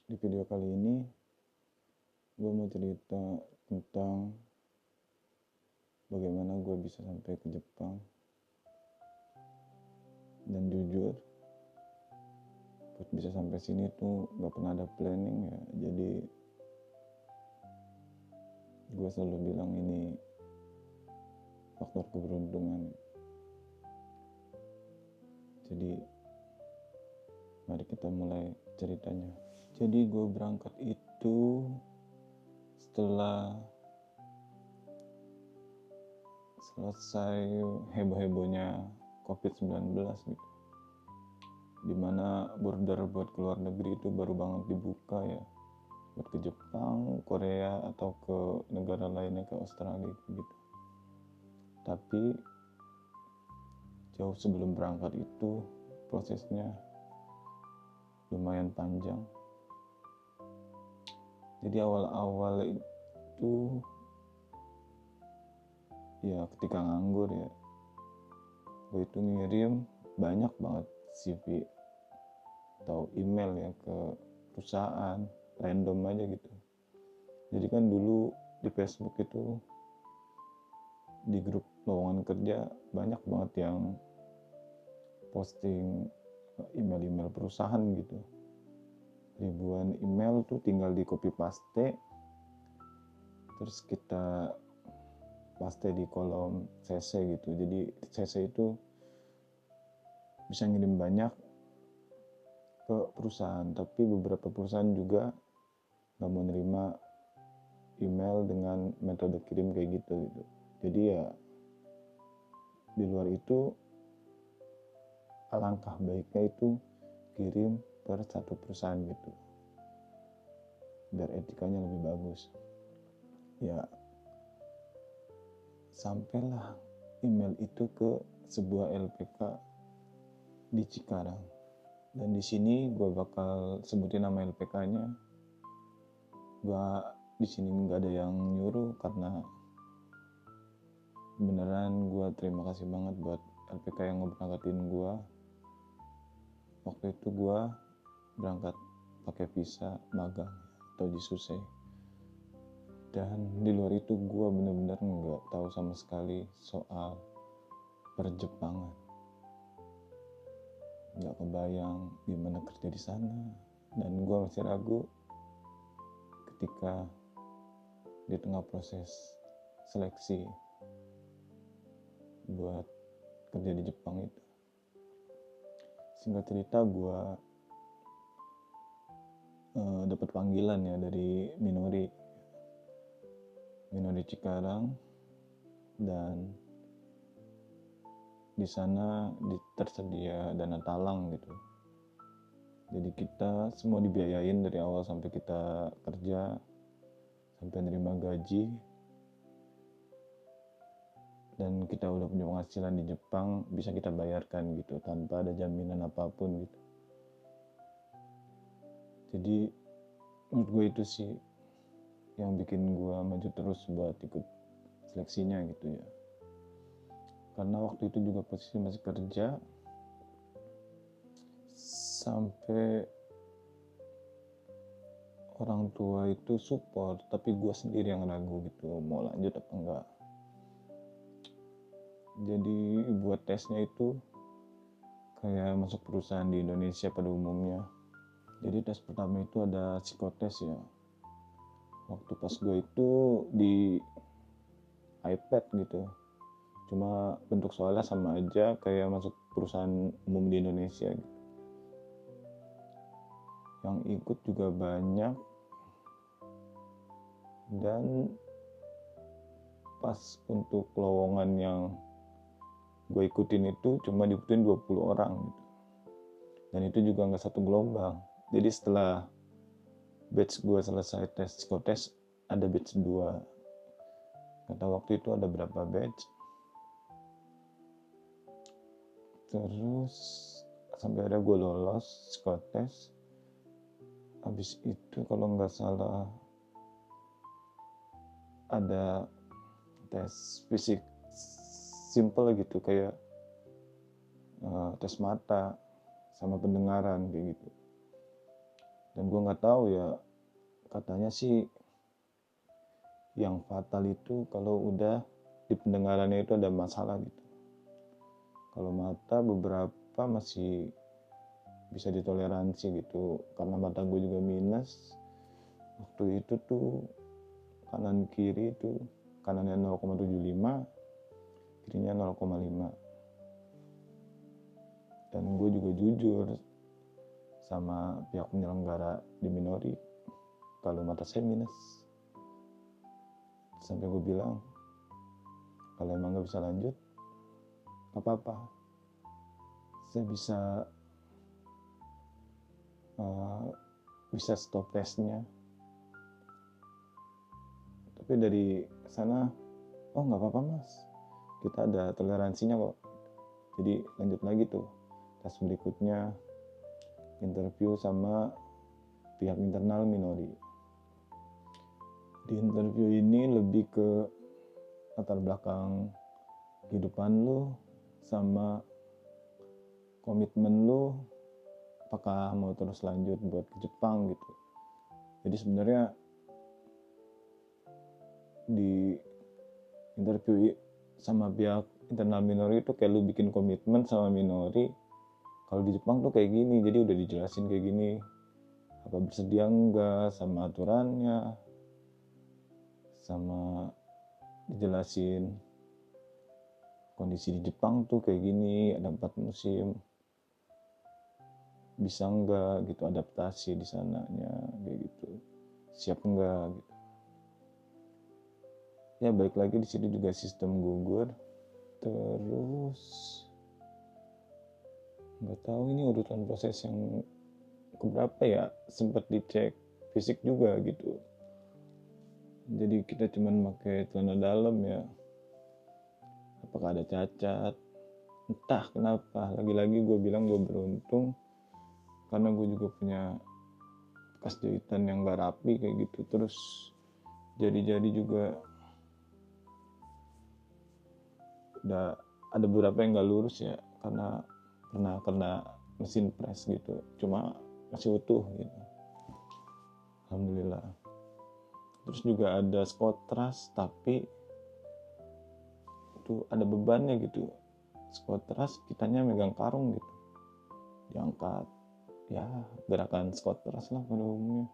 Di video kali ini gue mau cerita tentang bagaimana gue bisa sampai ke Jepang. Dan jujur, buat bisa sampai sini tuh gak pernah ada planning ya. Jadi gue selalu bilang ini faktor keberuntungan. Jadi mari kita mulai ceritanya. Jadi gue berangkat itu setelah selesai heboh-hebohnya COVID-19 gitu, dimana border buat keluar negeri itu baru banget dibuka ya, buat ke Jepang, Korea, atau ke negara lainnya, ke Australia gitu. Tapi jauh sebelum berangkat itu prosesnya lumayan panjang. Jadi awal-awal itu ya ketika nganggur ya, gue itu ngirim banyak banget CV atau email ya ke perusahaan random aja gitu. Jadi kan dulu di Facebook itu, di grup lowongan kerja, banyak banget yang posting email-email perusahaan gitu. Ribuan email tuh tinggal di copy paste, terus kita paste di kolom CC gitu. Jadi CC itu bisa ngirim banyak ke perusahaan, tapi beberapa perusahaan juga nggak mau nerima email dengan metode kirim kayak gitu. Jadi ya di luar itu alangkah baiknya itu kirim per satu perusahaan gitu, biar etikanya lebih bagus. Ya sampailah email itu ke sebuah LPK di Cikarang, dan di sini gue bakal sebutin nama LPK-nya. Gue di sini nggak ada yang nyuruh, karena beneran gue terima kasih banget buat LPK yang ngeberangkatin gue. Waktu itu gue berangkat pakai visa magang atau Jisusei, dan di luar itu gue bener-bener nggak tahu sama sekali soal perjepangan. Nggak kebayang gimana kerja di sana, dan gue masih ragu ketika di tengah proses seleksi buat kerja di Jepang itu. Singkat cerita, gue dapat panggilan ya dari Minori Cikarang, dan di sana tersedia dana talang gitu. Jadi kita semua dibiayain dari awal sampai kita kerja, sampai nerima gaji, dan kita udah punya penghasilan di Jepang, bisa kita bayarkan gitu tanpa ada jaminan apapun gitu. Jadi menurut gue itu sih yang bikin gue maju terus buat ikut seleksinya gitu ya. Karena waktu itu juga posisi masih kerja, sampai orang tua itu support, tapi gue sendiri yang ragu gitu mau lanjut apa enggak. Jadi buat tesnya itu kayak masuk perusahaan di Indonesia pada umumnya. Jadi tes pertama itu ada psikotes ya. Waktu pas gue itu di iPad gitu, cuma bentuk soalnya sama aja kayak masuk perusahaan umum di Indonesia gitu. Yang ikut juga banyak, dan pas untuk lowongan yang gue ikutin itu cuma diikutin 20 orang gitu. Dan itu juga gak satu gelombang. Jadi setelah batch gue selesai tes psikotes, ada batch 2. Kata waktu itu ada berapa batch. Terus sampai ada gue lolos psikotes. Habis itu kalau nggak salah ada tes fisik simple gitu, kayak tes mata sama pendengaran kayak gitu. Dan gue nggak tahu ya, katanya sih yang fatal itu kalau udah di pendengarannya itu ada masalah gitu. Kalau mata beberapa masih bisa ditoleransi gitu, karena mata gue juga minus. Waktu itu tuh kanan kiri itu, kanannya 0,75, kirinya 0,5. Dan gue juga jujur sama pihak penyelenggara di Minori kalau mata saya minus. Sampai gue bilang, kalau emang gak bisa lanjut, gak apa-apa, saya bisa stop tesnya. Tapi dari sana, oh gak apa-apa mas, kita ada toleransinya kok. Jadi lanjut lagi tuh, tes berikutnya interview sama pihak internal Minori. Di interview ini lebih ke latar belakang kehidupan lu sama komitmen lu, apakah mau terus lanjut buat ke Jepang gitu. Jadi sebenarnya di interview sama pihak internal Minori itu kayak lu bikin komitmen sama Minori, kalau di Jepang tuh kayak gini. Jadi udah dijelasin kayak gini, apa bersedia enggak sama aturannya, sama dijelasin kondisi di Jepang tuh kayak gini, ada 4 musim, bisa enggak gitu adaptasi di sananya kayak gitu, siap enggak gitu. Ya baik lagi di sini juga sistem gugur. Terus nggak tahu ini urutan proses yang keberapa ya, sempat dicek fisik juga gitu. Jadi kita cuman pakai celana dalam ya, apakah ada cacat, entah kenapa. Lagi-lagi gue bilang gue beruntung karena gue juga punya bekas jahitan yang gak rapi kayak gitu. Terus jari-jari juga udah ada beberapa yang gak lurus ya, karena pernah kena mesin press gitu, cuma masih utuh gitu, alhamdulillah. Terus juga ada skotras, tapi itu ada bebannya gitu. Skotras kitanya megang karung gitu, diangkat, ya gerakan skotras lah pada umumnya.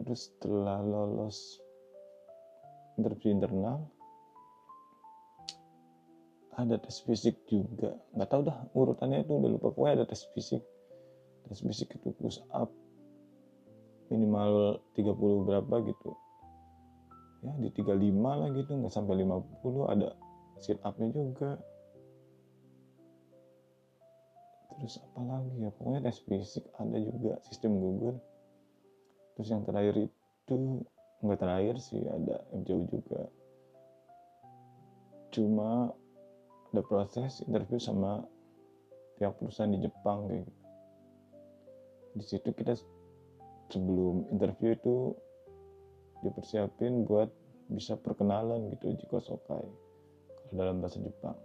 Terus setelah lolos interview internal, ada tes fisik juga, nggak tahu dah urutannya itu, udah lupa. Pokoknya ada tes fisik. Tes fisik itu push up minimal 30 berapa gitu ya, di 35 lah gitu, nggak sampai 50. Ada sit upnya juga. Terus apa lagi ya, pokoknya tes fisik ada juga, sistem gugur. Terus yang terakhir itu, nggak terakhir sih, ada MCU juga, cuma ada proses interview sama pihak perusahaan di Jepang kayak gitu. Di situ kita sebelum interview itu dipersiapin buat bisa perkenalan gitu, jikosokai kalau dalam bahasa Jepang.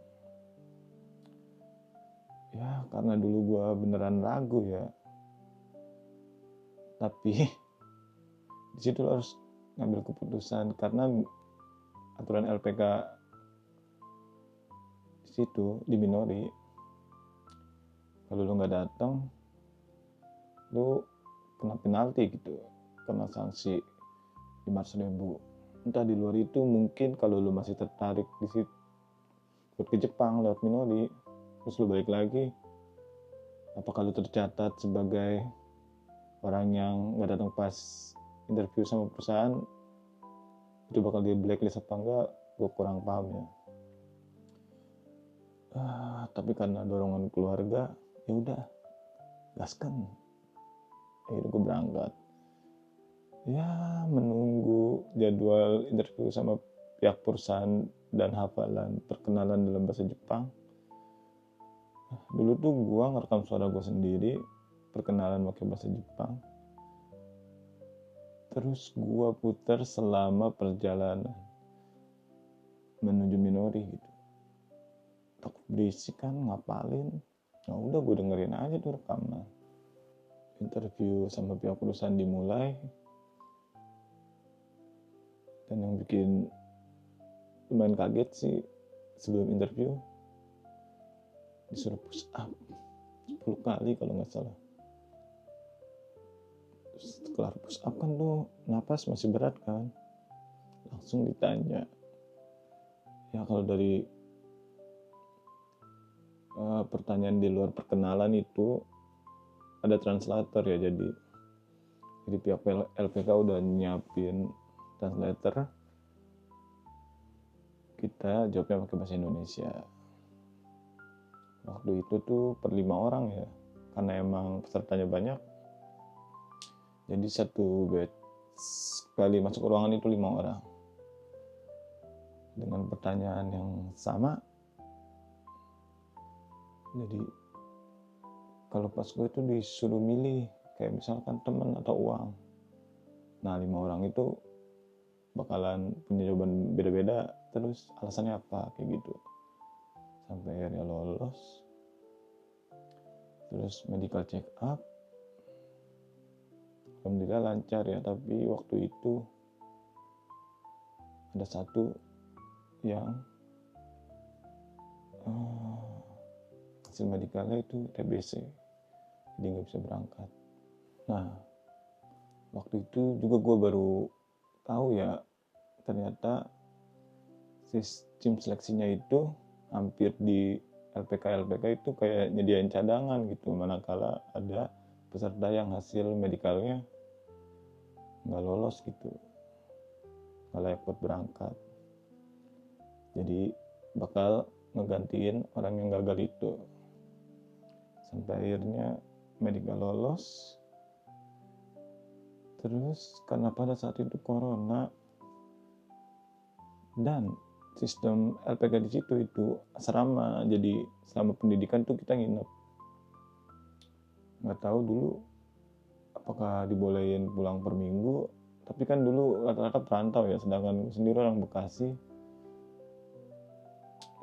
Ya karena dulu gue beneran ragu ya, tapi di situ lo harus ngambil keputusan karena aturan LPK di situ di Minori, kalau lo nggak datang lo kena penalti gitu, kena sanksi 500.000. Entah di luar itu mungkin kalau lo masih tertarik di situ buat ke Jepang lewat Minori, terus lo balik lagi, apakah lo tercatat sebagai orang yang nggak datang pas interview sama perusahaan, itu bakal di blacklist apa enggak, gue kurang paham ya. Tapi karena dorongan keluarga, ya udah gaskan, akhirnya gue berangkat. Ya menunggu jadwal interview sama pihak perusahaan dan hafalan perkenalan dalam bahasa Jepang. Dulu tuh gue ngerekam suara gue sendiri, perkenalan pakai bahasa Jepang, terus gue putar selama perjalanan menuju Minori gitu. Takut berisik kan, ngapalin. Nah udah gue dengerin aja tuh rekaman. interview sama pihak perusahaan dimulai, dan yang bikin lumayan kaget sih, sebelum interview disuruh push up 10 kali kalau nggak salah. Setelah push up kan tuh napas masih berat kan, langsung ditanya, ya kalau dari pertanyaan di luar perkenalan itu ada translator ya, jadi pihak LPK udah nyiapin translator, kita jawabnya pakai bahasa Indonesia. Waktu itu tuh per 5 orang ya, karena emang pesertanya banyak, jadi satu batch kali masuk ke ruangan itu 5 orang dengan pertanyaan yang sama. Jadi kalau pas gue itu disuruh milih, kayak misalkan teman atau uang, nah 5 orang itu bakalan punya jawaban beda-beda, terus alasannya apa, kayak gitu. Sampai akhirnya lolos. Terus medical check up, alhamdulillah lancar ya, tapi waktu itu ada satu yang hasil medikalnya itu TBC, jadi nggak bisa berangkat. Nah, waktu itu juga gue baru tahu ya, ternyata sistem seleksinya itu hampir di LPK itu kayak nyediain cadangan gitu, manakala ada peserta yang hasil medikalnya nggak lolos gitu, nggak layak buat berangkat. Jadi bakal ngegantiin orang yang gagal itu. Sampai akhirnya medical lolos. Terus karena pada saat itu corona dan sistem LPK di situ itu asrama, jadi selama pendidikan tuh kita nginep. Nggak tahu dulu apakah dibolehin pulang per minggu, tapi kan dulu rata-rata perantau ya, sedangkan sendiri orang Bekasi.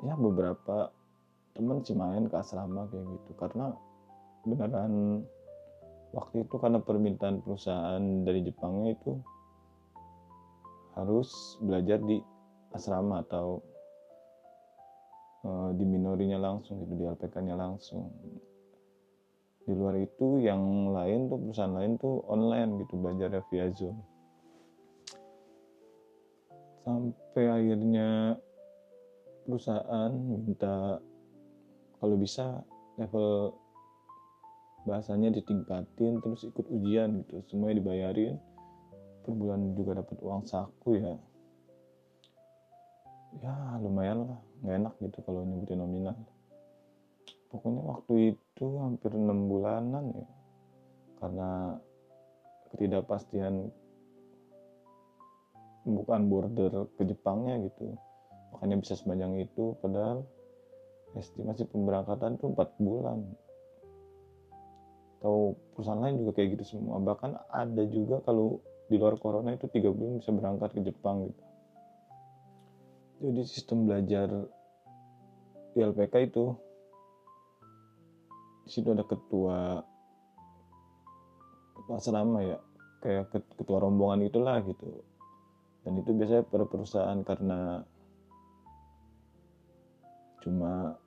Ya beberapa temen sih main ke asrama kayak gitu, karena beneran waktu itu karena permintaan perusahaan dari Jepangnya itu harus belajar di asrama atau di minorinya langsung gitu, di LPK-nya langsung. Di luar itu yang lain tuh, perusahaan lain tuh online gitu, belajarnya via Zoom. Sampai akhirnya perusahaan minta kalau bisa level bahasanya ditingkatin, terus ikut ujian gitu, semuanya dibayarin, per bulan juga dapat uang saku ya. Ya lumayan lah, nggak enak gitu kalau nyebutin nominal. Pokoknya waktu itu hampir 6 bulanan ya, karena ketidakpastian pembukaan border ke Jepangnya gitu, makanya bisa sepanjang itu, padahal estimasi pemberangkatan tuh 4 bulan. Atau perusahaan lain juga kayak gitu semua, bahkan ada juga kalau di luar corona itu 3 bulan bisa berangkat ke Jepang gitu. Jadi sistem belajar di LPK itu, di situ ada ketua asrama ya, kayak ketua rombongan itulah gitu. Dan itu biasanya pada perusahaan, karena cuma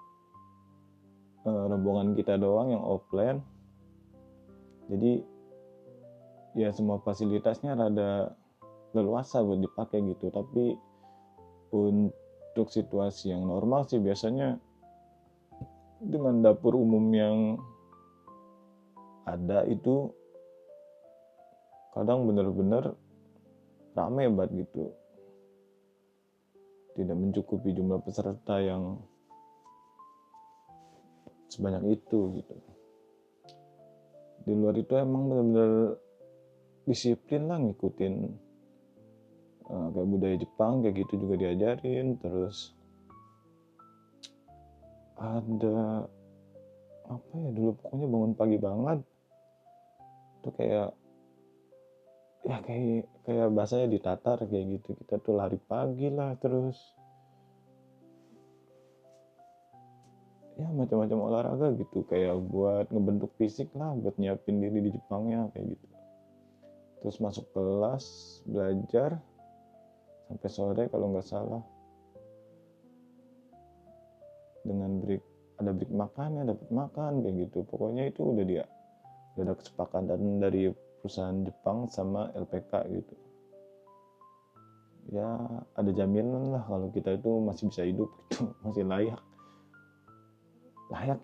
rombongan kita doang yang offline, jadi ya semua fasilitasnya rada leluasa buat dipakai gitu. Tapi untuk situasi yang normal sih biasanya dengan dapur umum yang ada itu kadang bener-bener rame banget gitu, tidak mencukupi jumlah peserta yang sebanyak itu gitu. Di luar itu emang benar-benar disiplin lah, ngikutin kayak budaya Jepang kayak gitu juga diajarin. Terus ada apa ya, dulu pokoknya bangun pagi banget tuh kayak ya kayak bahasanya ditatar kayak gitu, kita tuh lari pagi lah, terus ya macam-macam olahraga gitu, kayak buat ngebentuk fisik lah, buat nyiapin diri di Jepangnya kayak gitu. Terus masuk kelas belajar sampai sore kalau nggak salah, dengan ada break makannya, dapat makan kayak gitu. Pokoknya itu udah ada kesepakatan dari perusahaan Jepang sama LPK gitu. Ya ada jaminan lah kalau kita itu masih bisa hidup gitu, masih layak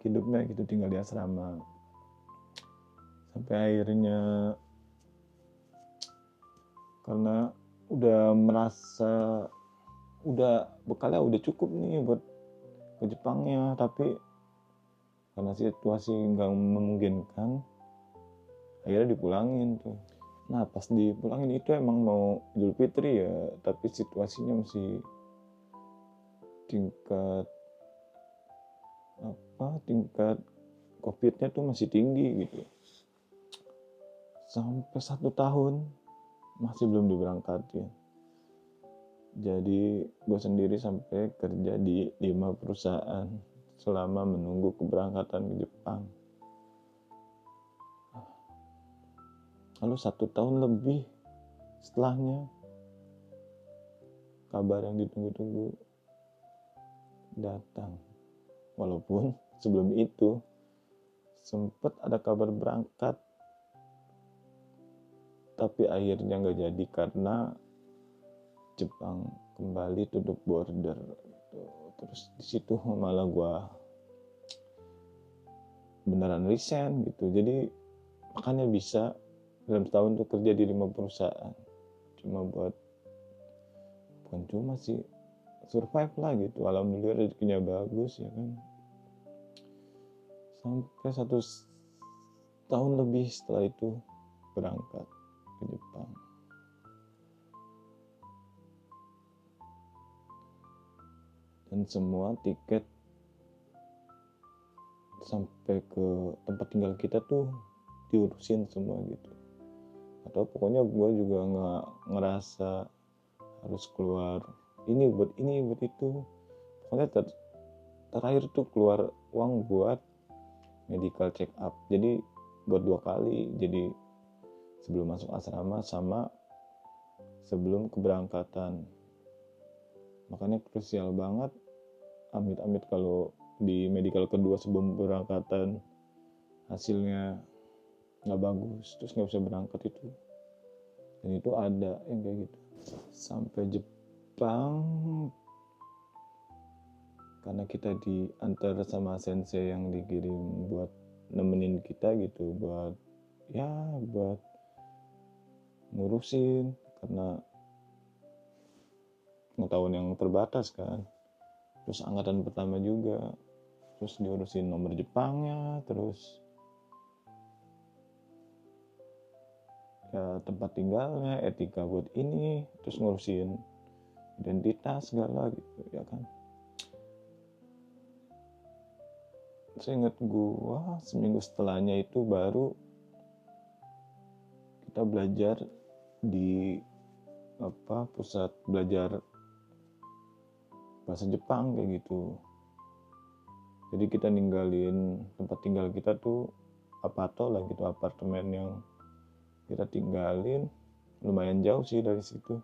hidupnya gitu, tinggal di asrama. Sampai akhirnya karena udah merasa bekalnya udah cukup nih buat ke Jepangnya, tapi karena situasi nggak memungkinkan akhirnya dipulangin tuh. Nah pas dipulangin itu emang mau Idul Fitri ya, tapi situasinya masih tingkat COVID-nya tuh masih tinggi gitu. Sampai 1 tahun masih belum diberangkatin. Jadi gue sendiri sampai kerja di 5 perusahaan selama menunggu keberangkatan ke Jepang. Lalu 1 tahun lebih setelahnya, kabar yang ditunggu-tunggu datang. Walaupun sebelum itu sempat ada kabar berangkat, tapi akhirnya nggak jadi karena Jepang kembali tutup border gitu. Terus di situ malah gue beneran resign gitu. Jadi makanya bisa dalam setahun tuh kerja di 5 perusahaan cuma bukan cuma sih, survive lah gitu. Alhamdulillah rezekinya bagus ya kan. Sampai 1 tahun lebih setelah itu berangkat ke Jepang. Dan semua tiket sampai ke tempat tinggal kita tuh diurusin semua gitu. Atau pokoknya gue juga nggak ngerasa harus keluar ini buat itu. Pokoknya terakhir tuh keluar uang buat medical check up. Jadi buat 2 kali. Jadi sebelum masuk asrama sama sebelum keberangkatan. Makanya krusial banget, amit-amit kalau di medical kedua sebelum keberangkatan hasilnya nggak bagus, terus nggak bisa berangkat itu. Dan itu ada yang kayak gitu. Sampai Jepang, karena kita diantar sama sensei yang dikirim buat nemenin kita gitu, buat ngurusin, karena pengetahuan yang terbatas kan. Terus angkatan pertama juga, terus diurusin nomor Jepangnya, terus ya tempat tinggalnya, etika buat ini, terus ngurusin identitas segala gitu ya kan. Seingat gua seminggu setelahnya itu baru kita belajar di pusat belajar bahasa Jepang kayak gitu. Jadi kita ninggalin tempat tinggal kita tuh apato lah gitu, apartemen yang kita tinggalin lumayan jauh sih dari situ.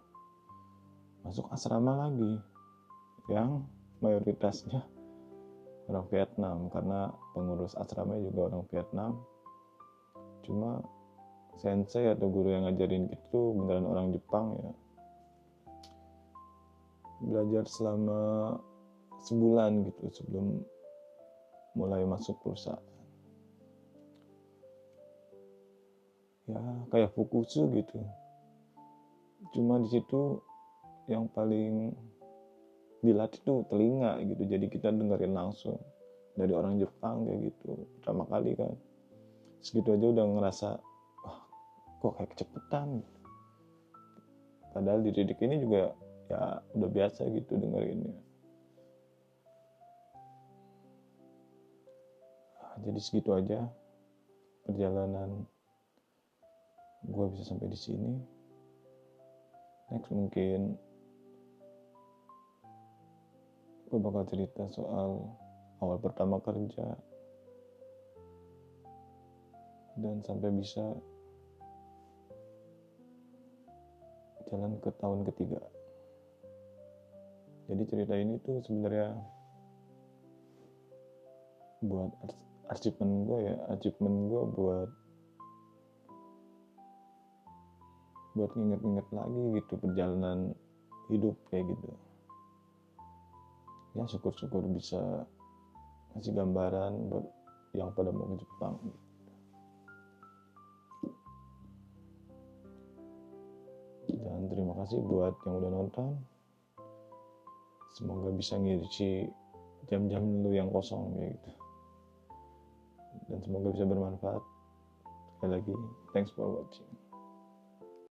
Masuk asrama lagi yang mayoritasnya orang Vietnam, karena pengurus asrama juga orang Vietnam. Cuma sensei atau guru yang ngajarin gitu beneran orang Jepang ya. Belajar selama sebulan gitu sebelum mulai masuk perusahaan. Ya kayak Fukusu gitu. Cuma di situ yang paling dilatih tuh telinga gitu. Jadi kita dengerin langsung dari orang Jepang kayak gitu. Pertama kali kan. Segitu aja udah ngerasa kok kayak kecepetan. Padahal di titik ini juga ya udah biasa gitu dengerinnya. Jadi segitu aja perjalanan gue bisa sampai di sini. Next mungkin gue bakal cerita soal awal pertama kerja dan sampai bisa jalan ke tahun ketiga. Jadi cerita ini tuh sebenarnya buat achievement gue buat nginget-nginget lagi gitu perjalanan hidup kayak gitu. Ya syukur-syukur bisa ngasih gambaran buat yang pada mau ke Jepang. Dan terima kasih buat yang udah nonton. Semoga bisa ngisi jam-jam lu yang kosong kayak gitu. Dan semoga bisa bermanfaat. Sekali lagi, thanks for watching.